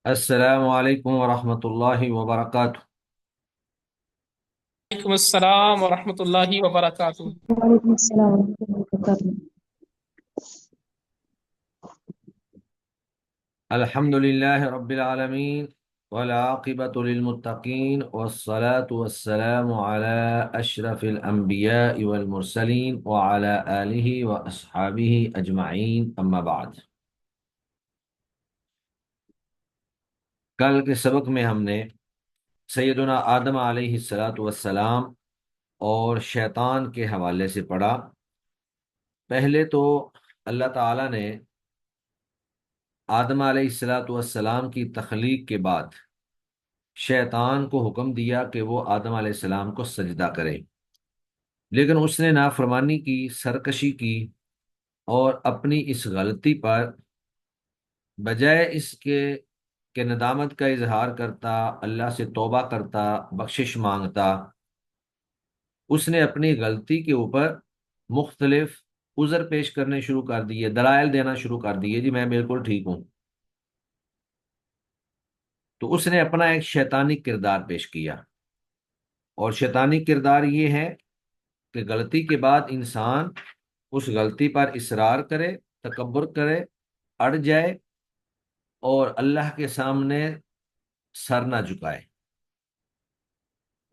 السلام علیکم ورحمۃ اللہ وبرکاتہ۔ وعلیکم السلام ورحمۃ اللہ وبرکاتہ۔ وعلیکم السلام ورحمۃ اللہ وبرکاتہ۔ الحمد للہ رب العالمین والعاقبۃ للمتقین والصلاة والسلام علی اشرف الانبیاء والمرسلین وعلی آلہ واصحابہ اجمعین، اما بعد۔ کل کے سبق میں ہم نے سیدنا آدم علیہ الصلاۃ والسلام اور شیطان کے حوالے سے پڑھا۔ پہلے تو اللہ تعالیٰ نے آدم علیہ الصلاۃ والسلام کی تخلیق کے بعد شیطان کو حکم دیا کہ وہ آدم علیہ السلام کو سجدہ کرے، لیکن اس نے نافرمانی کی، سرکشی کی، اور اپنی اس غلطی پر بجائے اس کے کہ ندامت کا اظہار کرتا، اللہ سے توبہ کرتا، بخشش مانگتا، اس نے اپنی غلطی کے اوپر مختلف عذر پیش کرنے شروع کر دیے، دلائل دینا شروع کر دیے، جی میں بالکل ٹھیک ہوں۔ تو اس نے اپنا ایک شیطانی کردار پیش کیا، اور شیطانی کردار یہ ہے کہ غلطی کے بعد انسان اس غلطی پر اصرار کرے، تکبر کرے، اڑ جائے، اور اللہ کے سامنے سر نہ جھکائے۔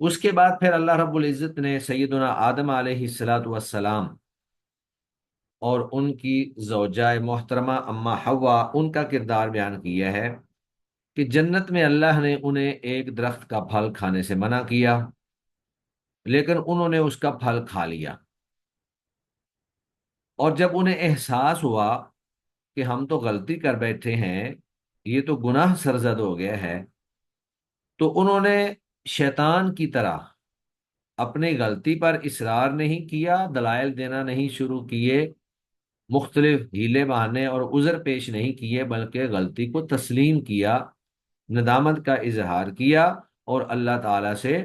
اس کے بعد پھر اللہ رب العزت نے سیدنا آدم علیہ الصلاۃ والسلام اور ان کی زوجہ محترمہ اما حوا، ان کا کردار بیان کیا ہے کہ جنت میں اللہ نے انہیں ایک درخت کا پھل کھانے سے منع کیا، لیکن انہوں نے اس کا پھل کھا لیا، اور جب انہیں احساس ہوا کہ ہم تو غلطی کر بیٹھے ہیں، یہ تو گناہ سرزد ہو گیا ہے، تو انہوں نے شیطان کی طرح اپنی غلطی پر اصرار نہیں کیا، دلائل دینا نہیں شروع کیے، مختلف ہیلے بہانے اور عذر پیش نہیں کیے، بلکہ غلطی کو تسلیم کیا، ندامت کا اظہار کیا، اور اللہ تعالی سے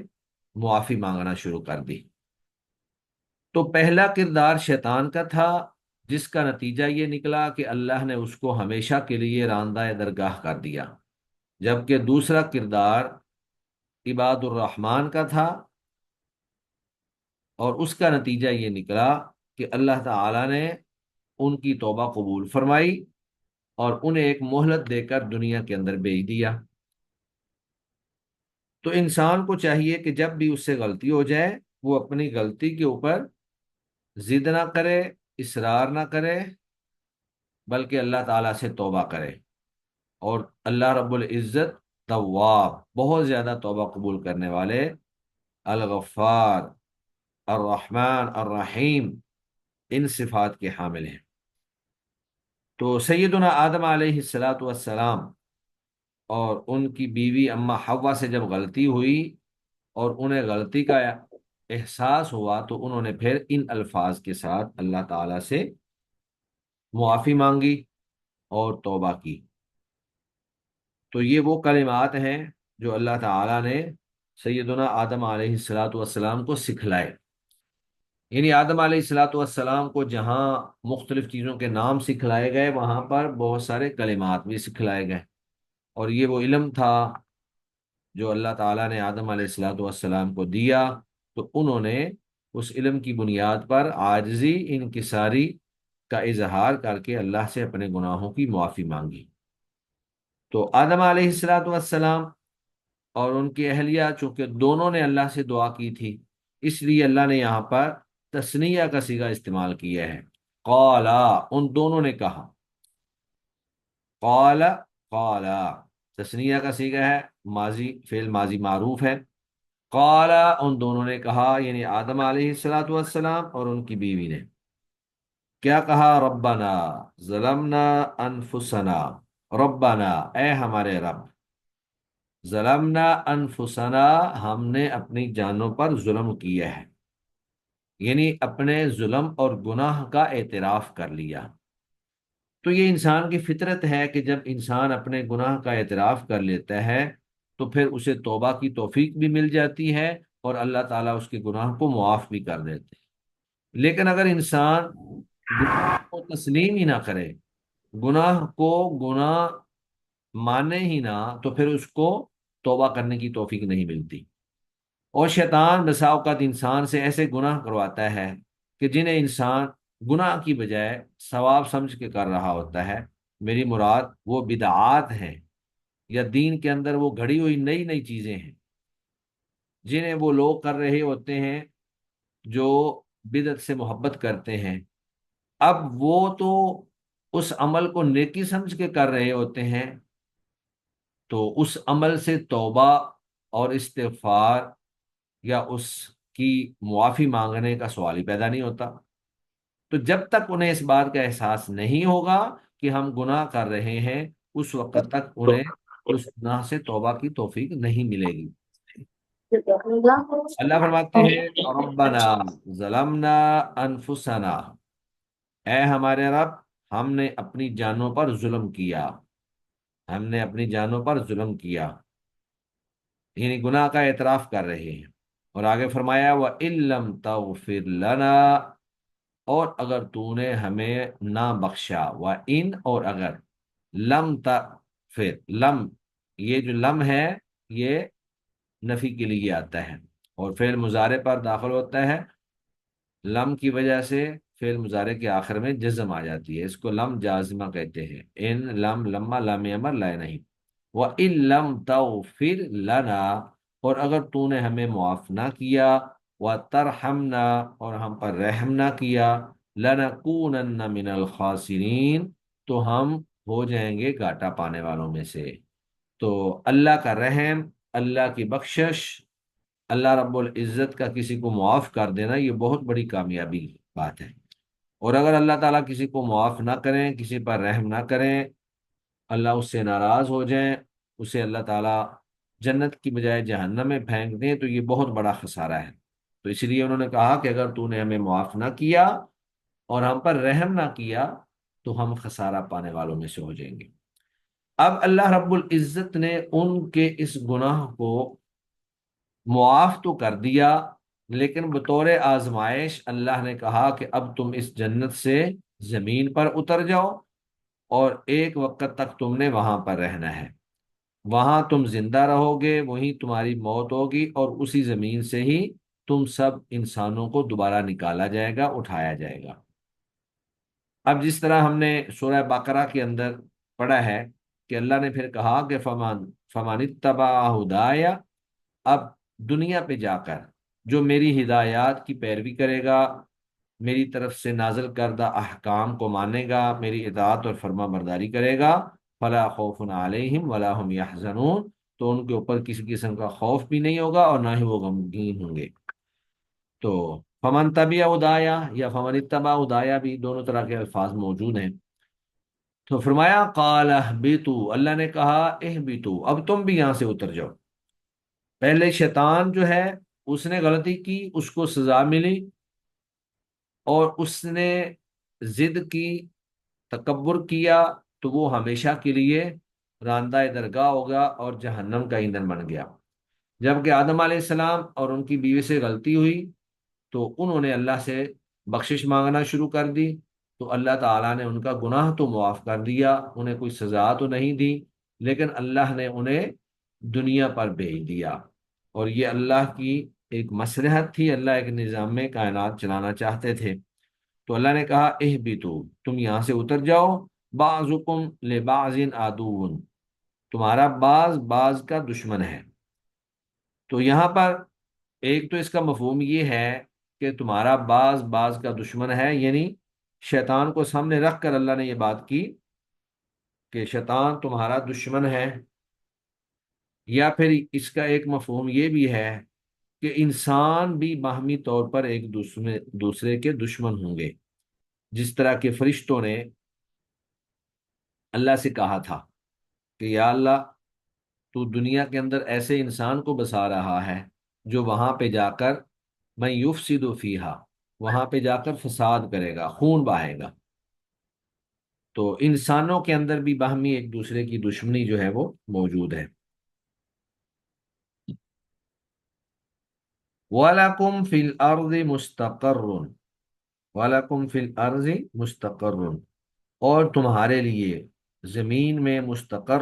معافی مانگنا شروع کر دی۔ تو پہلا کردار شیطان کا تھا، جس کا نتیجہ یہ نکلا کہ اللہ نے اس کو ہمیشہ کے لیے راندہ درگاہ کر دیا، جبکہ دوسرا کردار عباد الرحمن کا تھا، اور اس کا نتیجہ یہ نکلا کہ اللہ تعالی نے ان کی توبہ قبول فرمائی اور انہیں ایک مہلت دے کر دنیا کے اندر بھیج دیا۔ تو انسان کو چاہیے کہ جب بھی اس سے غلطی ہو جائے، وہ اپنی غلطی کے اوپر ضد نہ کرے، اصرار نہ کرے، بلکہ اللہ تعالیٰ سے توبہ کرے، اور اللہ رب العزت تواب، بہت زیادہ توبہ قبول کرنے والے، الغفار، الرحمن، الرحیم، ان صفات کے حامل ہیں۔ تو سیدنا آدم علیہ الصلاۃ والسلام اور ان کی بیوی اما حوا سے جب غلطی ہوئی اور انہیں غلطی کا احساس ہوا، تو انہوں نے پھر ان الفاظ کے ساتھ اللہ تعالی سے معافی مانگی اور توبہ کی۔ تو یہ وہ کلمات ہیں جو اللہ تعالی نے سیدنا آدم علیہ الصلاۃ والسلام کو سکھلائے۔ یعنی آدم علیہ الصلاۃ والسلام کو جہاں مختلف چیزوں کے نام سکھلائے گئے، وہاں پر بہت سارے کلمات بھی سکھلائے گئے، اور یہ وہ علم تھا جو اللہ تعالیٰ نے آدم علیہ الصلاۃ والسلام کو دیا۔ تو انہوں نے اس علم کی بنیاد پر عاجزی، انکساری کا اظہار کر کے اللہ سے اپنے گناہوں کی معافی مانگی۔ تو آدم علیہ الصلاۃ والسلام اور ان کی اہلیہ، چونکہ دونوں نے اللہ سے دعا کی تھی، اس لیے اللہ نے یہاں پر تثنیہ کا صیغہ استعمال کیا ہے، قالا، ان دونوں نے کہا، قال، قالا، تثنیہ کا صیغہ ہے، ماضی، فعل ماضی معروف ہے۔ قال، ان دونوں نے کہا، یعنی آدم علیہ الصلاۃ والسلام اور ان کی بیوی نے کیا کہا؟ ربنا ظلمنا انفسنا، ربنا، اے ہمارے رب، ظلمنا انفسنا، ہم نے اپنی جانوں پر ظلم کیا ہے، یعنی اپنے ظلم اور گناہ کا اعتراف کر لیا۔ تو یہ انسان کی فطرت ہے کہ جب انسان اپنے گناہ کا اعتراف کر لیتا ہے، تو پھر اسے توبہ کی توفیق بھی مل جاتی ہے، اور اللہ تعالیٰ اس کے گناہ کو معاف بھی کر دیتے ہیں۔ لیکن اگر انسان گناہ کو تسلیم ہی نہ کرے، گناہ کو گناہ مانے ہی نہ تو پھر اس کو توبہ کرنے کی توفیق نہیں ملتی۔ اور شیطان بسا اوقات انسان سے ایسے گناہ کرواتا ہے کہ جنہیں انسان گناہ کی بجائے ثواب سمجھ کے کر رہا ہوتا ہے۔ میری مراد وہ بدعات ہیں یا دین کے اندر وہ گھڑی ہوئی نئی نئی چیزیں ہیں جنہیں وہ لوگ کر رہے ہوتے ہیں جو بدعت سے محبت کرتے ہیں۔ اب وہ تو اس عمل کو نیکی سمجھ کے کر رہے ہوتے ہیں، تو اس عمل سے توبہ اور استغفار یا اس کی معافی مانگنے کا سوال ہی پیدا نہیں ہوتا۔ تو جب تک انہیں اس بات کا احساس نہیں ہوگا کہ ہم گناہ کر رہے ہیں، اس وقت تک انہیں اس گناہ سے توبہ کی توفیق نہیں ملے گی۔ اللہ فرماتے ہیں ربنا ظلمنا انفسنا، اے ہمارے رب، ہم نے اپنی جانوں پر ظلم کیا، ہم نے اپنی جانوں پر ظلم کیا، یعنی گناہ کا اعتراف کر رہے ہیں۔ اور آگے فرمایا وَإِن لَّمْ تَغْفِرْ لَنَا، اور اگر تو نے ہمیں نہ بخشا، وَإِن اور اگر، لم تغفر، لم، یہ جو لم ہے یہ نفی کے لیے آتا ہے اور فعل مضارع پر داخل ہوتا ہے۔ لم کی وجہ سے فعل مضارع کے آخر میں جزم آ جاتی ہے، اس کو لم جازمہ کہتے ہیں۔ ان لم لما لام امر لائے نہیں۔ وَإِن لَّمْ تَغْفِرْ لَنَا، اور اگر تو نے ہمیں معاف نہ کیا، وَتَرْحَمْنَا، اور ہم پر رحم نہ کیا، لَنَكُونَنَّ مِنَ الْخَاسِرِينَ، تو ہم ہو جائیں گے گھاٹا پانے والوں میں سے۔ تو اللہ کا رحم، اللہ کی بخشش، اللہ رب العزت کا کسی کو معاف کر دینا، یہ بہت بڑی کامیابی بات ہے۔ اور اگر اللہ تعالیٰ کسی کو معاف نہ کریں، کسی پر رحم نہ کریں، اللہ اس سے ناراض ہو جائیں، اسے اللہ تعالیٰ جنت کی بجائے جہنم میں پھینک دیں، تو یہ بہت بڑا خسارہ ہے۔ تو اس لیے انہوں نے کہا کہ اگر تو نے ہمیں معاف نہ کیا اور ہم پر رحم نہ کیا تو ہم خسارہ پانے والوں میں سے ہو جائیں گے۔ اب اللہ رب العزت نے ان کے اس گناہ کو معاف تو کر دیا، لیکن بطور آزمائش اللہ نے کہا کہ اب تم اس جنت سے زمین پر اتر جاؤ اور ایک وقت تک تم نے وہاں پر رہنا ہے، وہاں تم زندہ رہو گے، وہیں تمہاری موت ہوگی، اور اسی زمین سے ہی تم سب انسانوں کو دوبارہ نکالا جائے گا، اٹھایا جائے گا۔ اب جس طرح ہم نے سورہ بقرہ کے اندر پڑھا ہے کہ اللہ نے پھر کہا کہ فمان اتبع ہدایا، اب دنیا پہ جا کر جو میری ہدایات کی پیروی کرے گا، میری طرف سے نازل کردہ احکام کو مانے گا، میری اطاعت اور فرما برداری کرے گا، فلا خوف علیہم ولا هم یحزنون، تو ان کے اوپر کسی قسم کا خوف بھی نہیں ہوگا اور نہ ہی وہ غمگین ہوں گے۔ تو فمن تبع ہدایا یا فمن اتبع ہدایا بھی دونوں طرح کے الفاظ موجود ہیں۔ تو فرمایا قال اہبطوا، اللہ نے کہا اہبطوا، اب تم بھی یہاں سے اتر جاؤ۔ پہلے شیطان جو ہے اس نے غلطی کی، اس کو سزا ملی، اور اس نے ضد کی، تکبر کیا، تو وہ ہمیشہ کے لیے راندہ درگاہ ہوگا اور جہنم کا ایندھن بن گیا۔ جبکہ آدم علیہ السلام اور ان کی بیوی سے غلطی ہوئی تو انہوں نے اللہ سے بخشش مانگنا شروع کر دی، تو اللہ تعالیٰ نے ان کا گناہ تو معاف کر دیا، انہیں کوئی سزا تو نہیں دی، لیکن اللہ نے انہیں دنیا پر بھیج دیا۔ اور یہ اللہ کی ایک مصلحت تھی، اللہ ایک نظام میں کائنات چلانا چاہتے تھے۔ تو اللہ نے کہا اہبطوا، تم یہاں سے اتر جاؤ، بعضکم لبعض عدو، تمہارا بعض بعض کا دشمن ہے۔ تو یہاں پر ایک تو اس کا مفہوم یہ ہے کہ تمہارا بعض بعض کا دشمن ہے، یعنی شیطان کو سامنے رکھ کر اللہ نے یہ بات کی کہ شیطان تمہارا دشمن ہے۔ یا پھر اس کا ایک مفہوم یہ بھی ہے کہ انسان بھی باہمی طور پر ایک دوسرے کے دشمن ہوں گے، جس طرح کہ فرشتوں نے اللہ سے کہا تھا کہ یا اللہ، تو دنیا کے اندر ایسے انسان کو بسا رہا ہے جو وہاں پہ جا کر من یفسد فیہا، وہاں پہ جا کر فساد کرے گا، خون بہائے گا۔ تو انسانوں کے اندر بھی باہمی ایک دوسرے کی دشمنی جو ہے وہ موجود ہے۔ وَلَكُمْ فِي الْأَرْضِ مُسْتَقَرٌّ، وَلَكُمْ فِي الْأَرْضِ مُسْتَقَرٌّ، اور تمہارے لیے زمین میں مستقر،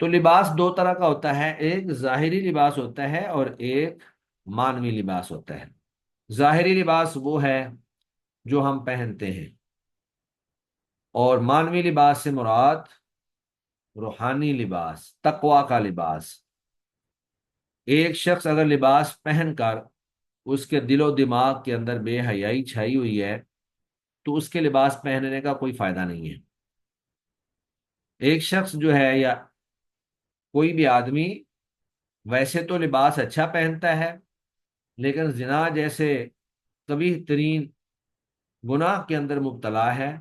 تو لباس دو طرح کا ہوتا ہے، ایک ظاہری لباس ہوتا ہے اور ایک مانوی لباس ہوتا ہے۔ ظاہری لباس وہ ہے جو ہم پہنتے ہیں، اور مانوی لباس سے مراد روحانی لباس، تقوا کا لباس۔ ایک شخص اگر لباس پہن کر اس کے دل و دماغ کے اندر بے حیائی چھائی ہوئی ہے تو اس کے لباس پہننے کا کوئی فائدہ نہیں ہے۔ ایک شخص جو ہے یا کوئی بھی آدمی ویسے تو لباس اچھا پہنتا ہے، لیکن زنا جیسے قبیح ترین گناہ کے اندر مبتلا ہے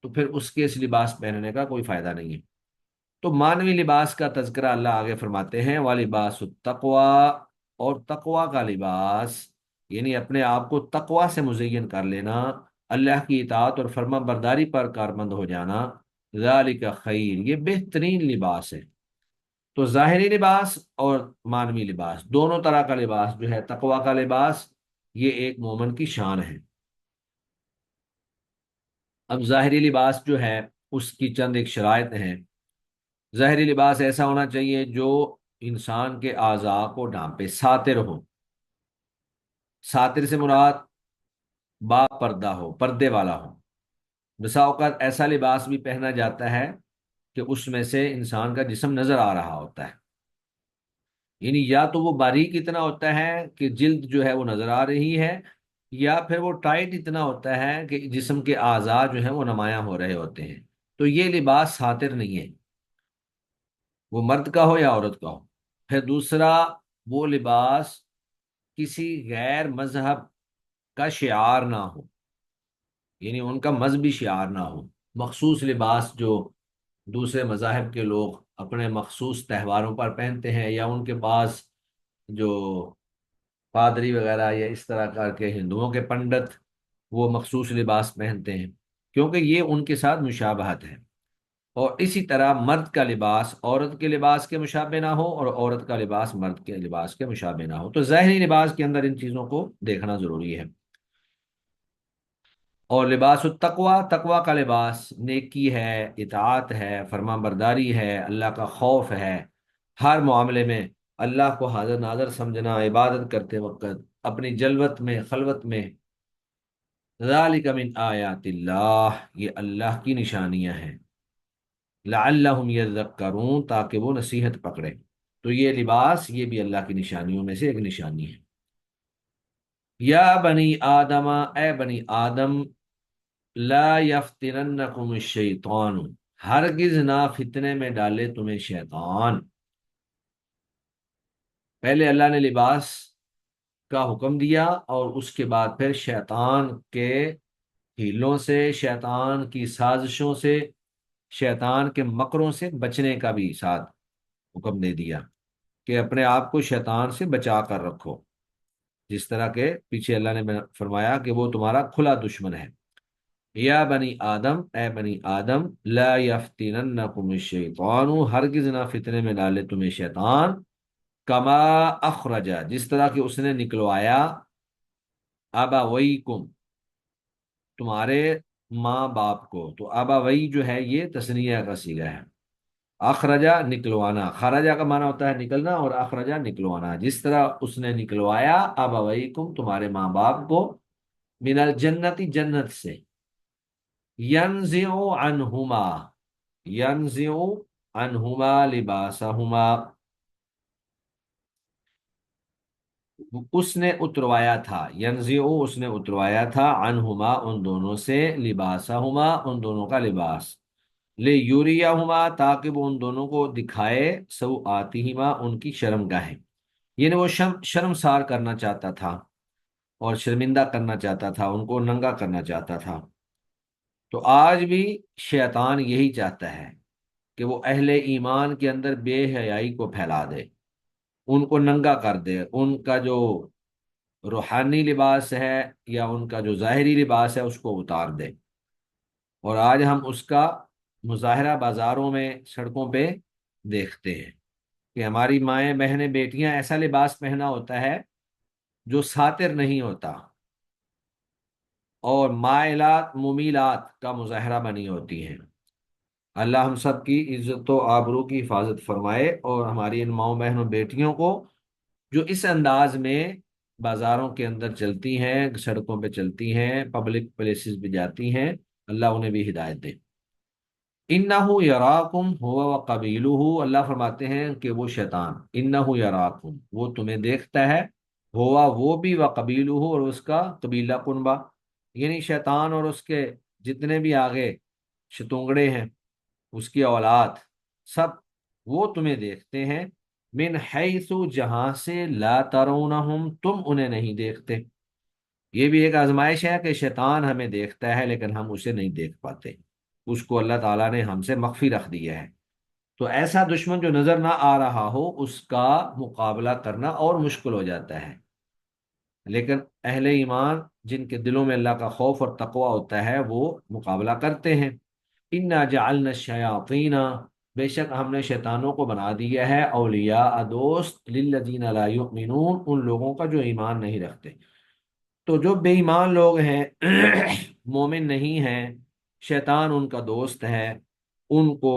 تو پھر اس کے اس لباس پہننے کا کوئی فائدہ نہیں ہے۔ تو مانوی لباس کا تذکرہ اللہ آگے فرماتے ہیں، وَلِبَاسُ التَّقْوَىٰ، اور تقوا کا لباس یعنی اپنے آپ کو تقوا سے مزین کر لینا، اللہ کی اطاعت اور فرما برداری پر کارمند ہو جانا، ذَلِكَ خیر، یہ بہترین لباس ہے۔ تو ظاہری لباس اور مانوی لباس دونوں طرح کا لباس جو ہے، تقوا کا لباس، یہ ایک مومن کی شان ہے۔ اب ظاہری لباس جو ہے اس کی چند ایک شرائط ہیں۔ ظاہری لباس ایسا ہونا چاہیے جو انسان کے اعضاء کو ڈھانپے، ساتر ہو۔ ساتر سے مراد با پردہ ہو، پردے والا ہو۔ بسا اوقات ایسا لباس بھی پہنا جاتا ہے کہ اس میں سے انسان کا جسم نظر آ رہا ہوتا ہے، یعنی یا تو وہ باریک اتنا ہوتا ہے کہ جلد جو ہے وہ نظر آ رہی ہے، یا پھر وہ ٹائٹ اتنا ہوتا ہے کہ جسم کے اعضاء جو ہیں وہ نمایاں ہو رہے ہوتے ہیں۔ تو یہ لباس ساتر نہیں ہے، وہ مرد کا ہو یا عورت کا ہو۔ پھر دوسرا، وہ لباس کسی غیر مذہب کا شعار نہ ہو، یعنی ان کا مذہبی شعار نہ ہو۔ مخصوص لباس جو دوسرے مذاہب کے لوگ اپنے مخصوص تہواروں پر پہنتے ہیں، یا ان کے پاس جو پادری وغیرہ یا اس طرح کر کے ہندوؤں کے پنڈت وہ مخصوص لباس پہنتے ہیں، کیونکہ یہ ان کے ساتھ مشابہت ہے۔ اور اسی طرح مرد کا لباس عورت کے لباس کے مشابہ نہ ہو، اور عورت کا لباس مرد کے لباس کے مشابہ نہ ہو۔ تو ظاہری لباس کے اندر ان چیزوں کو دیکھنا ضروری ہے۔ اور لباس التقوی، تقوی کا لباس نیکی ہے، اطاعت ہے، فرمان برداری ہے، اللہ کا خوف ہے، ہر معاملے میں اللہ کو حاضر ناظر سمجھنا، عبادت کرتے وقت اپنی جلوت میں خلوت میں۔ ذالک من آیات اللہ، یہ اللہ کی نشانیاں ہیں، لعلہم یذکرون، تاکہ وہ نصیحت پکڑے۔ تو یہ لباس یہ بھی اللہ کی نشانیوں میں سے ایک نشانی ہے۔ یا بنی آدم، اے بنی آدم، لا یفتننکم الشیطان، ہرگز نہ فتنے میں ڈالے تمہیں شیطان۔ پہلے اللہ نے لباس کا حکم دیا، اور اس کے بعد پھر شیطان کے ہیلوں سے، شیطان کی سازشوں سے، شیطان کے مکروں سے بچنے کا بھی ساتھ حکم دے دیا کہ اپنے آپ کو شیطان سے بچا کر رکھو، جس طرح کے پیچھے اللہ نے فرمایا کہ وہ تمہارا کھلا دشمن ہے۔ یا بنی آدم، اے بنی آدم، لا یفتننکم الشیطان، ہرگز نہ فتنے میں ڈالے تمہیں شیطان، کما اخرجا، جس طرح کہ اس نے نکلوایا، ابویکم، تمہارے ماں باپ کو۔ تو ابوی جو ہے یہ تثنیہ کا صیغہ ہے۔ اخرجا نکلوانا، خرجا کا معنی ہوتا ہے نکلنا، اور اخرجا نکلوانا، جس طرح اس نے نکلوایا ابویکم، تمہارے ماں باپ کو، من الجنتی، جنت سے، ینزع عنہما، ینزع عنہما لباسہما، اس نے اتروایا تھا، ینزع اس نے اتروایا تھا، عنہما ان دونوں سے، لباسہما ان دونوں کا لباس، لیوریہما تاکہ وہ ان دونوں کو دکھائے، سوآتہما ان کی شرمگاہیں، یعنی وہ شرمسار کرنا چاہتا تھا اور شرمندہ کرنا چاہتا تھا، ان کو ننگا کرنا چاہتا تھا۔ تو آج بھی شیطان یہی چاہتا ہے کہ وہ اہل ایمان کے اندر بے حیائی کو پھیلا دے، ان کو ننگا کر دے، ان کا جو روحانی لباس ہے یا ان کا جو ظاہری لباس ہے اس کو اتار دے۔ اور آج ہم اس کا مظاہرہ بازاروں میں، سڑکوں پہ دیکھتے ہیں کہ ہماری مائیں بہنیں بیٹیاں ایسا لباس پہنا ہوتا ہے جو ساتر نہیں ہوتا، اور مائلات ممیلات کا مظاہرہ بنی ہوتی ہیں۔ اللہ ہم سب کی عزت و آبرو کی حفاظت فرمائے، اور ہماری ان ماؤں بہنوں بیٹیوں کو جو اس انداز میں بازاروں کے اندر چلتی ہیں، سڑکوں پہ چلتی ہیں، پبلک پلیسز پہ جاتی ہیں، اللہ انہیں بھی ہدایت دے۔ انہو یراکم ہوا وقبیلہ، اللہ فرماتے ہیں کہ وہ شیطان، انہو یراکم، وہ تمہیں دیکھتا ہے، ہوا وہ بھی، وقبیلہ اور اس کا قبیلہ کنبہ، یعنی شیطان اور اس کے جتنے بھی آگے شتونگڑے ہیں، اس کی اولاد، سب وہ تمہیں دیکھتے ہیں، من حیث، جہاں سے لا ترونہم، تم انہیں نہیں دیکھتے۔ یہ بھی ایک آزمائش ہے کہ شیطان ہمیں دیکھتا ہے لیکن ہم اسے نہیں دیکھ پاتے، اس کو اللہ تعالیٰ نے ہم سے مخفی رکھ دیا ہے۔ تو ایسا دشمن جو نظر نہ آ رہا ہو اس کا مقابلہ کرنا اور مشکل ہو جاتا ہے، لیکن اہل ایمان جن کے دلوں میں اللہ کا خوف اور تقوی ہوتا ہے وہ مقابلہ کرتے ہیں۔ انا جعلنا الشیاطین، بے شک ہم نے شیطانوں کو بنا دیا ہے اولیاء دوست، للذین لا یؤمنون، ان لوگوں کا جو ایمان نہیں رکھتے۔ تو جو بے ایمان لوگ ہیں مومن نہیں ہیں، شیطان ان کا دوست ہے، ان کو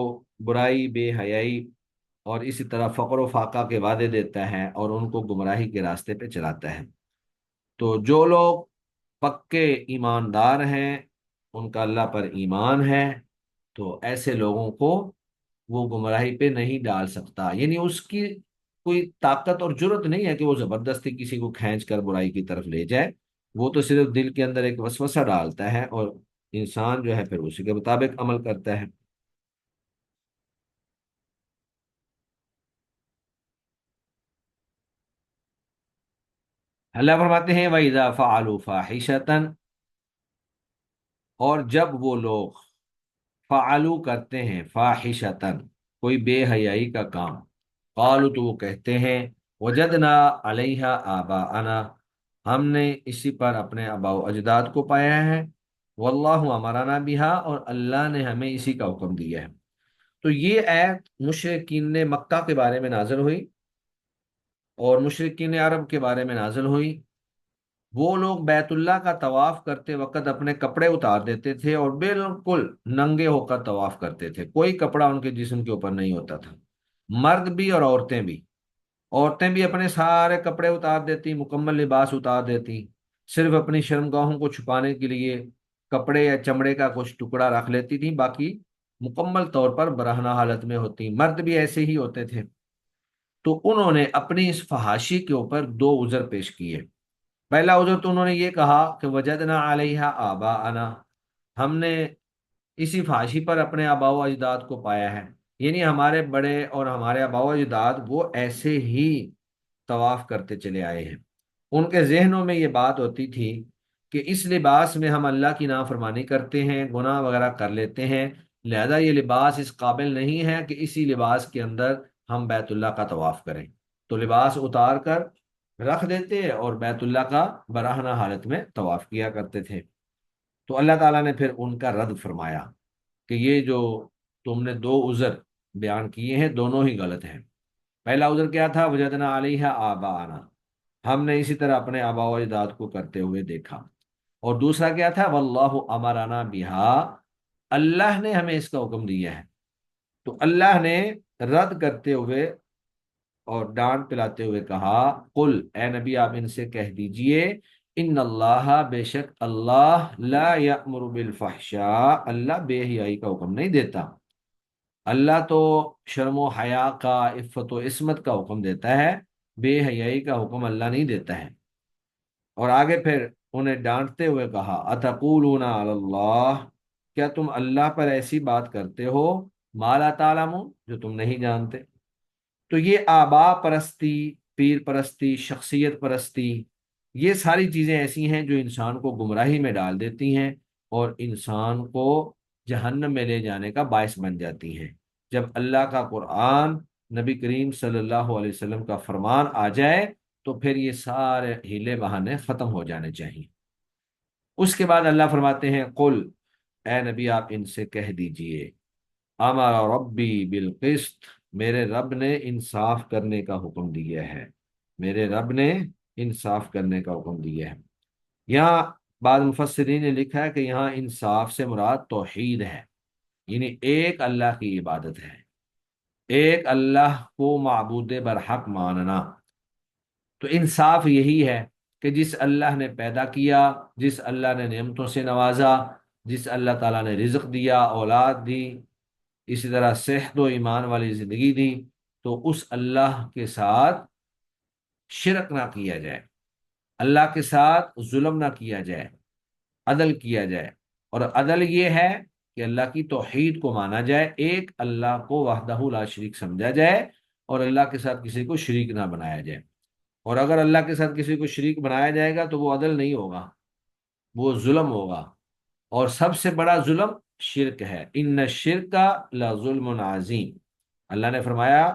برائی، بے حیائی اور اسی طرح فقر و فاقہ کے وعدے دیتا ہے اور ان کو گمراہی کے راستے پہ چلاتا ہے۔ تو جو لوگ پکے ایماندار ہیں، ان کا اللہ پر ایمان ہے، تو ایسے لوگوں کو وہ گمراہی پہ نہیں ڈال سکتا، یعنی اس کی کوئی طاقت اور جرت نہیں ہے کہ وہ زبردستی کسی کو کھینچ کر برائی کی طرف لے جائے، وہ تو صرف دل کے اندر ایک وسوسہ ڈالتا ہے اور انسان جو ہے پھر اسی کے مطابق عمل کرتا ہے۔ اللہ فرماتے ہیں وَإِذَا فَعَلُوا فَاحِشَةً، اور جب وہ لوگ فعلو کرتے ہیں فاحشتن، کوئی بے حیائی کا کام، قالوا تو وہ کہتے ہیں وجدنا علیہا آباءنا، ہم نے اسی پر اپنے آباء و اجداد کو پایا ہے، واللہ امرنا بہا، اور اللہ نے ہمیں اسی کا حکم دیا ہے۔ تو یہ آیت مشرکین مکہ کے بارے میں نازل ہوئی اور مشرکین عرب کے بارے میں نازل ہوئی۔ وہ لوگ بیت اللہ کا طواف کرتے وقت اپنے کپڑے اتار دیتے تھے اور بالکل ننگے ہو کر طواف کرتے تھے، کوئی کپڑا ان کے جسم کے اوپر نہیں ہوتا تھا، مرد بھی اور عورتیں بھی۔ عورتیں بھی اپنے سارے کپڑے اتار دیتی، مکمل لباس اتار دیتی، صرف اپنی شرمگاہوں کو چھپانے کے لیے کپڑے یا چمڑے کا کچھ ٹکڑا رکھ لیتی تھی، باقی مکمل طور پر برہنہ حالت میں ہوتی۔ مرد بھی ایسے ہی ہوتے تھے۔ تو انہوں نے اپنی اس فحاشی کے اوپر دو عذر پیش کیے۔ پہلا عذر تو انہوں نے یہ کہا کہ وجدنا علیہا آباءنا، ہم نے اسی فحاشی پر اپنے آباء و اجداد کو پایا ہے، یعنی ہمارے بڑے اور ہمارے آباء و اجداد وہ ایسے ہی طواف کرتے چلے آئے ہیں۔ ان کے ذہنوں میں یہ بات ہوتی تھی کہ اس لباس میں ہم اللہ کی نافرمانی کرتے ہیں، گناہ وغیرہ کر لیتے ہیں، لہذا یہ لباس اس قابل نہیں ہے کہ اسی لباس کے اندر ہم بیت اللہ کا طواف کریں، تو لباس اتار کر رکھ دیتے اور بیت اللہ کا براہنہ حالت میں طواف کیا کرتے تھے۔ تو اللہ تعالیٰ نے پھر ان کا رد فرمایا کہ یہ جو تم نے دو عذر بیان کیے ہیں دونوں ہی غلط ہیں۔ پہلا عذر کیا تھا؟ وجدنا علیہا آباءنا، ہم نے اسی طرح اپنے آباء و اجداد کو کرتے ہوئے دیکھا، اور دوسرا کیا تھا؟ واللہ امرنا بہا، اللہ نے ہمیں اس کا حکم دیا ہے۔ تو اللہ نے رد کرتے ہوئے اور ڈانٹ پلاتے ہوئے کہا قل، اے نبی آپ ان سے کہہ دیجئے، ان اللہ، بے شک اللہ، لا یأمر بالفحشاء، اللہ بے حیائی کا حکم نہیں دیتا، اللہ تو شرم و حیا کا، عفت و عصمت کا حکم دیتا ہے، بے حیائی کا حکم اللہ نہیں دیتا ہے۔ اور آگے پھر انہیں ڈانٹتے ہوئے کہا اتقولون علی اللہ، کیا تم اللہ پر ایسی بات کرتے ہو ما لا تعلمون، جو تم نہیں جانتے۔ تو یہ آبا پرستی، پیر پرستی، شخصیت پرستی، یہ ساری چیزیں ایسی ہیں جو انسان کو گمراہی میں ڈال دیتی ہیں اور انسان کو جہنم میں لے جانے کا باعث بن جاتی ہیں۔ جب اللہ کا قرآن، نبی کریم صلی اللہ علیہ وسلم کا فرمان آ جائے تو پھر یہ سارے ہیلے بہانے ختم ہو جانے چاہیے۔ اس کے بعد اللہ فرماتے ہیں قل، اے نبی آپ ان سے کہہ دیجئے، امر ربی بالقسط، میرے رب نے انصاف کرنے کا حکم دیا ہے، میرے رب نے انصاف کرنے کا حکم دیا ہے۔ یہاں بعض مفسرین نے لکھا ہے کہ یہاں انصاف سے مراد توحید ہے، یعنی ایک اللہ کی عبادت ہے، ایک اللہ کو معبود برحق ماننا۔ تو انصاف یہی ہے کہ جس اللہ نے پیدا کیا، جس اللہ نے نعمتوں سے نوازا، جس اللہ تعالیٰ نے رزق دیا، اولاد دی، اسی طرح صحت و ایمان والی زندگی دی، تو اس اللہ کے ساتھ شرک نہ کیا جائے، اللہ کے ساتھ ظلم نہ کیا جائے، عدل کیا جائے۔ اور عدل یہ ہے کہ اللہ کی توحید کو مانا جائے، ایک اللہ کو وحدہ لا شریک سمجھا جائے، اور اللہ کے ساتھ کسی کو شریک نہ بنایا جائے۔ اور اگر اللہ کے ساتھ کسی کو شریک بنایا جائے گا تو وہ عدل نہیں ہوگا، وہ ظلم ہوگا، اور سب سے بڑا ظلم شرک ہے۔ ان الشرک لظلم عظیم، اللہ نے فرمایا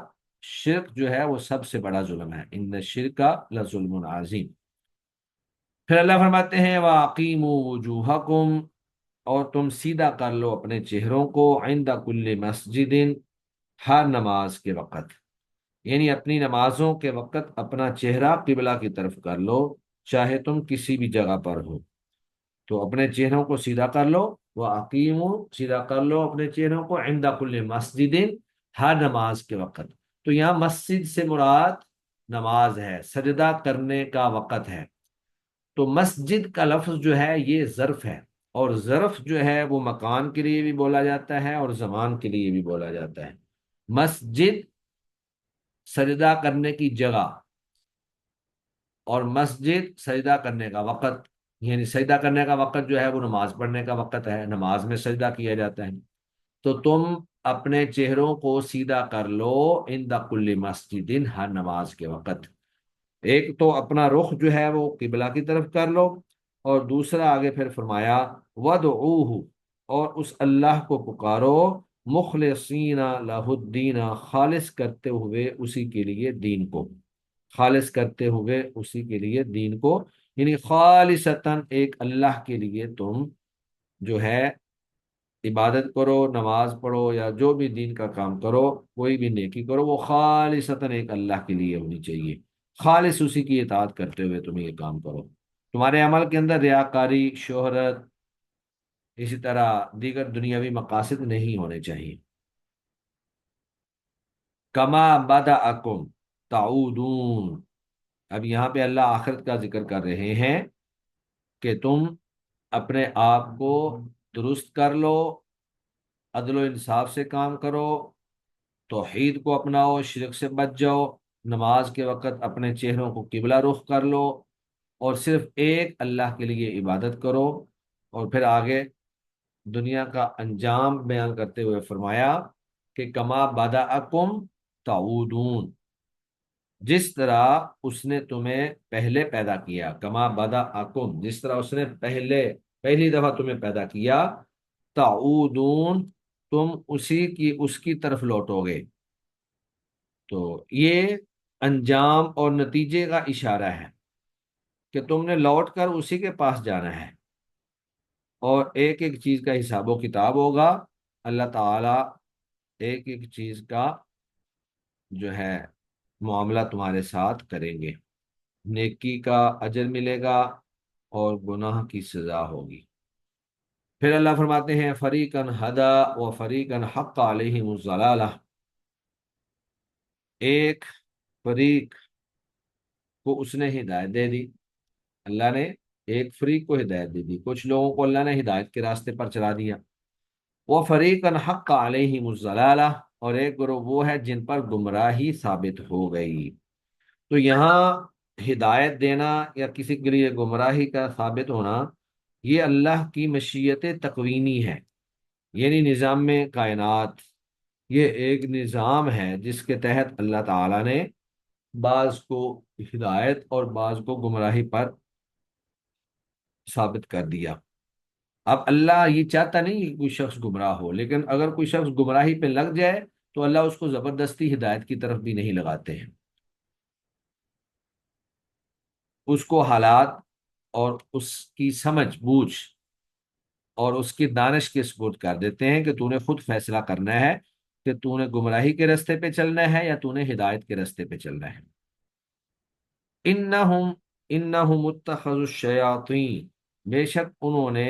شرک جو ہے وہ سب سے بڑا ظلم ہے، ان الشرک لظلم عظیم۔ پھر اللہ فرماتے ہیں وَأَقِیمُوا وُجُوهَکُمْ، اور تم سیدھا کر لو اپنے چہروں کو، عند کل مسجد، ہر نماز کے وقت، یعنی اپنی نمازوں کے وقت اپنا چہرہ قبلہ کی طرف کر لو، چاہے تم کسی بھی جگہ پر ہو۔ تو اپنے چہروں کو سیدھا کر لو، وَأَقِیمُوا، سیدھا کر لو اپنے چہروں کو، عند کل مسجد، ہر نماز کے وقت۔ تو یہاں مسجد سے مراد نماز ہے، سجدہ کرنے کا وقت ہے۔ تو مسجد کا لفظ جو ہے یہ ظرف ہے، اور ظرف جو ہے وہ مکان کے لیے بھی بولا جاتا ہے اور زمان کے لیے بھی بولا جاتا ہے۔ مسجد سجدہ کرنے کی جگہ، اور مسجد سجدہ کرنے کا وقت، یعنی سجدہ کرنے کا وقت جو ہے وہ نماز پڑھنے کا وقت ہے، نماز میں سجدہ کیا جاتا ہے۔ تو تم اپنے چہروں کو سیدھا کر لو عند کل مسجد، ہر نماز کے وقت۔ ایک تو اپنا رخ جو ہے وہ قبلہ کی طرف کر لو، اور دوسرا آگے پھر فرمایا وَدْعُوهُ، اور اس اللہ کو پکارو، مخلصین لہ الدین، خالص کرتے ہوئے اسی کے لیے دین کو، خالص کرتے ہوئے اسی کے لیے دین کو، یعنی خالصتاً ایک اللہ کے لیے تم جو ہے عبادت کرو، نماز پڑھو یا جو بھی دین کا کام کرو، کوئی بھی نیکی کرو، وہ خالصتاً ایک اللہ کے لیے ہونی چاہیے، خالص اسی کی اطاعت کرتے ہوئے تم یہ کام کرو۔ تمہارے عمل کے اندر ریاکاری، شہرت، اسی طرح دیگر دنیاوی مقاصد نہیں ہونے چاہیے۔ کما بدأکم تعودون، اب یہاں پہ اللہ آخرت کا ذکر کر رہے ہیں کہ تم اپنے آپ کو درست کر لو، عدل و انصاف سے کام کرو، توحید کو اپناؤ، شرک سے بچ جاؤ، نماز کے وقت اپنے چہروں کو قبلہ رخ کر لو، اور صرف ایک اللہ کے لیے عبادت کرو۔ اور پھر آگے دنیا کا انجام بیان کرتے ہوئے فرمایا کہ کما بدأکم تعودون، جس طرح اس نے تمہیں پہلے پیدا کیا، کما بدأکم، جس طرح اس نے پہلی دفعہ تمہیں پیدا کیا، تعودون، تم اس کی طرف لوٹو گے۔ تو یہ انجام اور نتیجے کا اشارہ ہے کہ تم نے لوٹ کر اسی کے پاس جانا ہے، اور ایک ایک چیز کا حساب و کتاب ہوگا۔ اللہ تعالیٰ ایک ایک چیز کا جو ہے معاملہ تمہارے ساتھ کریں گے، نیکی کا اجر ملے گا اور گناہ کی سزا ہوگی۔ پھر اللہ فرماتے ہیں فریقاً ہدا و فریقاً حق علیہم الضلالہ، ایک فریق کو اس نے ہدایت دے دی، اللہ نے ایک فریق کو ہدایت دے دی، کچھ لوگوں کو اللہ نے ہدایت کے راستے پر چلا دیا۔ وہ فریقاً حق علیہم الضلالہ، اور ایک گروہ وہ ہے جن پر گمراہی ثابت ہو گئی۔ تو یہاں ہدایت دینا یا کسی کے لیے گمراہی کا ثابت ہونا، یہ اللہ کی مشیت تکوینی ہے، یعنی نظام میں کائنات، یہ ایک نظام ہے جس کے تحت اللہ تعالیٰ نے بعض کو ہدایت اور بعض کو گمراہی پر ثابت کر دیا۔ اب اللہ یہ چاہتا نہیں کہ کوئی شخص گمراہ ہو، لیکن اگر کوئی شخص گمراہی پہ لگ جائے تو اللہ اس کو زبردستی ہدایت کی طرف بھی نہیں لگاتے ہیں، اس کو حالات اور اس کی سمجھ بوجھ اور اس کی دانش کے سپرد کر دیتے ہیں کہ تو نے خود فیصلہ کرنا ہے کہ تو نے گمراہی کے راستے پہ چلنا ہے یا تو نے ہدایت کے راستے پہ چلنا ہے۔ انہم اتخذوا الشیاطین، بے شک انہوں نے